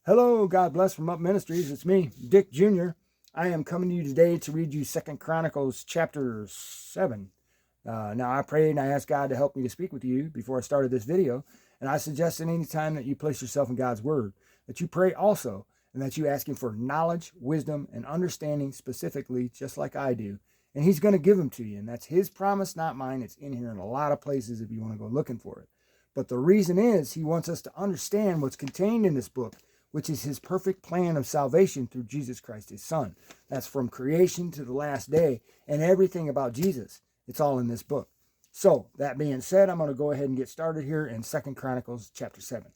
Hello, God bless from Up Ministries. It's me, Dick Jr. I am coming to you today to read you 2 Chronicles chapter 7. Now, I prayed and I asked God to help me to speak with you before I started this video. And I suggest that any time that you place yourself in God's Word, that you pray also, and that you ask Him for knowledge, wisdom, and understanding specifically, just like I do. And He's going to give them to you. And that's His promise, not mine. It's in here in a lot of places if you want to go looking for it. But the reason is He wants us to understand what's contained in this book, which is His perfect plan of salvation through Jesus Christ, His Son. That's from creation to the last day, and everything about Jesus. It's all in this book. So, that being said, I'm going to go ahead and get started here in 2 Chronicles chapter 7.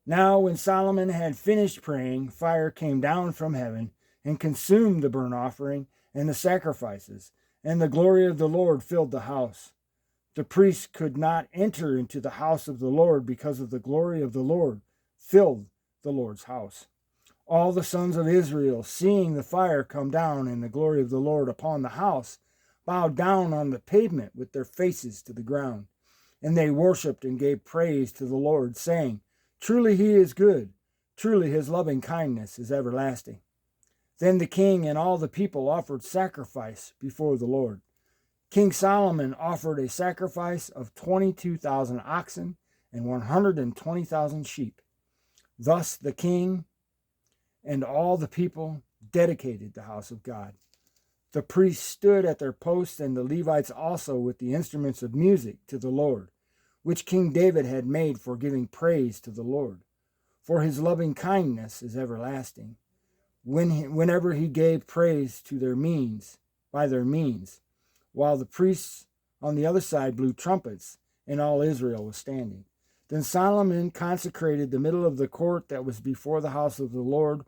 Now, when Solomon had finished praying, fire came down from heaven and consumed the burnt offering and the sacrifices, and the glory of the Lord filled the house. The priests could not enter into the house of the Lord because of the glory of the Lord filled the Lord's house. All the sons of Israel, seeing the fire come down and the glory of the Lord upon the house, bowed down on the pavement with their faces to the ground. And they worshipped and gave praise to the Lord, saying, Truly He is good. Truly His loving kindness is everlasting. Then the king and all the people offered sacrifice before the Lord. King Solomon offered a sacrifice of 22,000 oxen and 120,000 sheep. Thus the king and all the people dedicated the house of God. The priests stood at their posts, and the Levites also with the instruments of music to the Lord, which King David had made for giving praise to the Lord. For His loving kindness is everlasting. Whenever He gave praise to by their means, while the priests on the other side blew trumpets, and all Israel was standing. Then Solomon consecrated the middle of the court that was before the house of the Lord,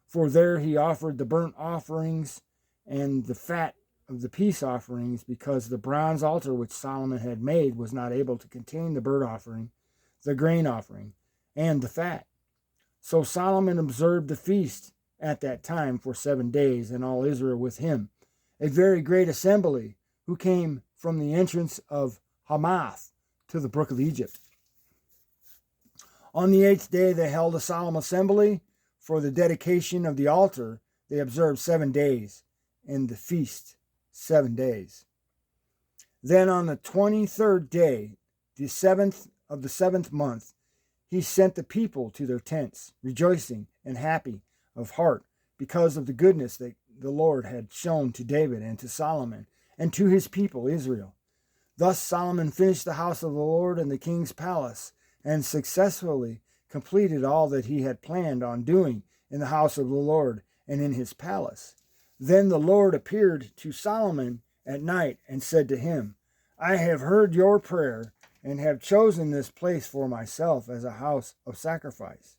for there he offered the burnt offerings and the fat of the peace offerings, because the bronze altar which Solomon had made was not able to contain the burnt offering, the grain offering, and the fat. So Solomon observed the feast at that time for 7 days, and all Israel with him, a very great assembly, who came from the entrance of Hamath to the brook of Egypt. On the 8th day they held a solemn assembly for the dedication of the altar. They observed 7 days, and the feast 7 days. Then on the 23rd day, the 7th of the 7th month, he sent the people to their tents, rejoicing and happy of heart, because of the goodness that the Lord had shown to David and to Solomon and to his people Israel. Thus Solomon finished the house of the Lord and the king's palace, and successfully completed all that he had planned on doing in the house of the Lord and in his palace. Then the Lord appeared to Solomon at night and said to him, I have heard your prayer and have chosen this place for myself as a house of sacrifice.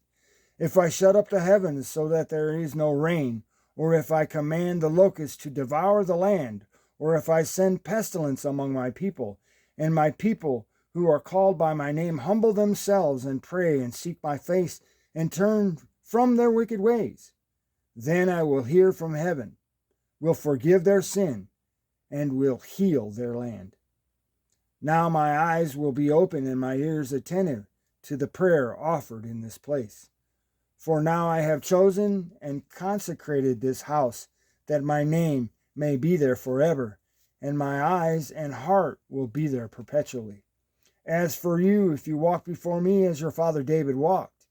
If I shut up the heavens so that there is no rain, or if I command the locusts to devour the land, or if I send pestilence among my people, and my people who are called by my name humble themselves and pray and seek my face and turn from their wicked ways, then I will hear from heaven, will forgive their sin, and will heal their land. Now my eyes will be open and my ears attentive to the prayer offered in this place. For now I have chosen and consecrated this house, that my name may be there forever, and my eyes and heart will be there perpetually. As for you, if you walk before me as your father David walked,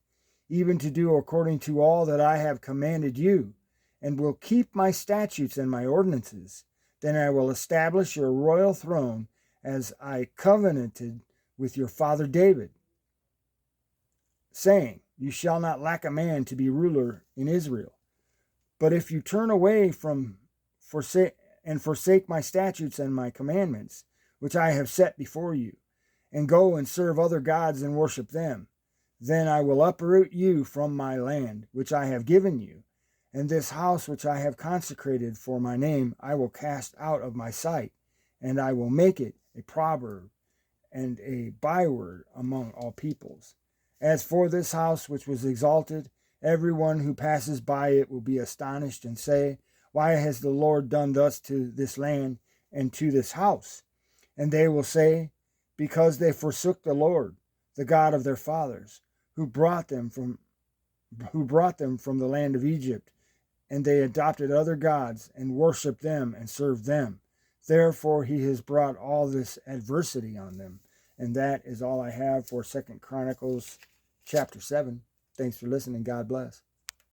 even to do according to all that I have commanded you, and will keep my statutes and my ordinances, then I will establish your royal throne as I covenanted with your father David, saying, You shall not lack a man to be ruler in Israel. But if you turn away from forsake my statutes and my commandments, which I have set before you, and go and serve other gods and worship them, then I will uproot you from my land, which I have given you, and this house which I have consecrated for my name I will cast out of my sight, and I will make it a proverb and a byword among all peoples. As for this house which was exalted, everyone who passes by it will be astonished and say, Why has the Lord done thus to this land and to this house? And they will say, Because they forsook the Lord, the God of their fathers, who brought them from who brought them from the land of Egypt, and they adopted other gods and worshiped them and served them. Therefore he has brought all this adversity on them. And that is all I have for 2 Chronicles chapter 7. Thanks for listening. God bless.